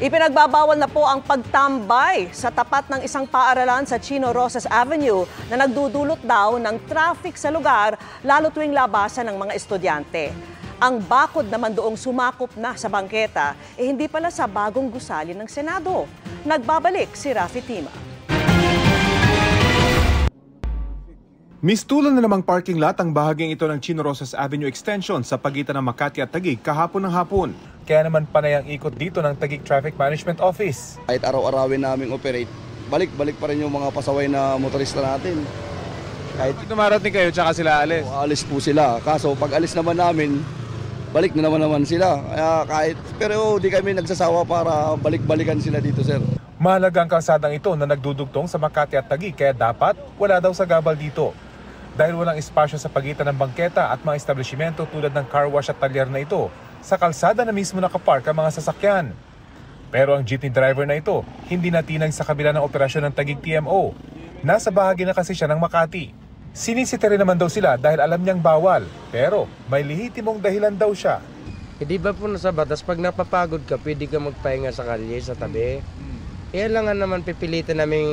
Ipinagbabawal na po ang pagtambay sa tapat ng isang paaralan sa Chino Rosas Avenue na nagdudulot daw ng traffic sa lugar lalo tuwing labasan ng mga estudyante. Ang bakod naman doong sumakop na sa bangketa hindi pala sa bagong gusali ng Senado. Nagbabalik si Rafi Tima. Mistulan na namang parking lot ang bahaging ito ng Chino Rosas Avenue Extension sa pagitan ng Makati at Taguig kahapon ng hapon. Kaya naman panay ang ikot dito ng Taguig Traffic Management Office. Kahit araw-arawin namin operate, balik-balik pa rin yung mga pasaway na motorista natin. Kahit dumarating kayo tsaka sila alis? Alis po sila. Kaso pag alis naman namin, balik na naman sila. Kaya pero di kami nagsasawa para balik-balikan sila dito, sir. Mahalaga ang kalsadang ito na nagdudugtong sa Makati at Taguig kaya dapat wala daw sa gabal dito. Dahil walang espasyo sa pagitan ng bangketa at mga establishmento tulad ng car wash at talyer na ito, sa kalsada na mismo nakapark ang mga sasakyan. Pero ang jeepney driver na ito, hindi natinag sa kabila ng operasyon ng Taguig TMO. Nasa bahagi na kasi siya ng Makati. Sinisita rin naman daw sila dahil alam niyang bawal, pero may lihitimong dahilan daw siya. Di ba po nasa batas, pag napapagod ka, pwede ka magpahinga sa kalye, sa tabi. Kaya lang naman pipilitan naming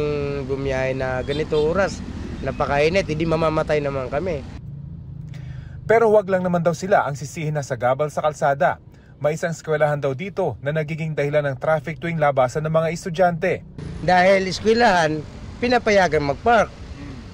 bumiyahe na ganito oras. Napakainit, hindi mamamatay naman kami. Pero huwag lang naman daw sila ang sisihin na sagabal sa kalsada. May isang eskwelahan daw dito na nagiging dahilan ng traffic tuwing labasan ng mga estudyante. Dahil eskwelahan, pinapayagan magpark.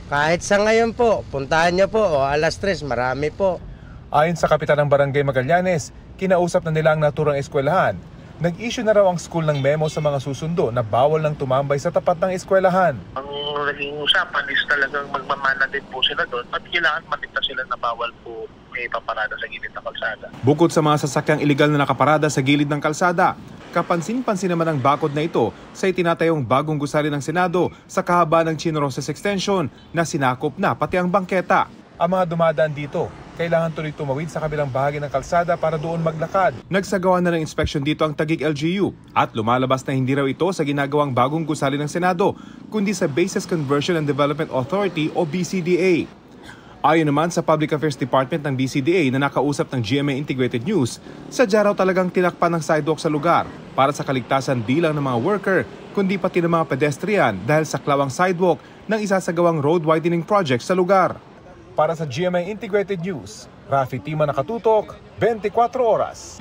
Kahit sa ngayon po, puntahan niyo po, alas 3, marami po. Ayon sa kapitan ng Barangay Magallanes, kinausap na nila ang naturang eskwelahan. Nag-issue na raw ang school ng memo sa mga susundo na bawal nang tumambay sa tapat ng eskwelahan. Ang naging usapan is talagang magmamana din po sila doon at kailangan manita sila na bawal po may paparada sa gilid ng kalsada. Bukod sa mga sasakyang iligal na nakaparada sa gilid ng kalsada, kapansin-pansin naman ang bakod na ito sa itinatayong bagong gusali ng Senado sa kahaba ng Chino Rosas Extension na sinakop na pati ang bangketa. Ang mga dumadaan dito, kailangan tuloy tumawid sa kabilang bahagi ng kalsada para doon maglakad. Nagsagawa na ng inspeksyon dito ang Taguig LGU at lumalabas na hindi raw ito sa ginagawang bagong gusali ng Senado, kundi sa Bases Conversion and Development Authority o BCDA. Ayon naman sa Public Affairs Department ng BCDA na nakausap ng GMA Integrated News, sadya raw talagang tinakpan ng sidewalk sa lugar para sa kaligtasan di lang ng mga worker, kundi pati ng mga pedestrian dahil saklaw ang sidewalk ng isasagawang road widening project sa lugar. Para sa GMA Integrated News, Rafi Tima nakatutok, 24 oras.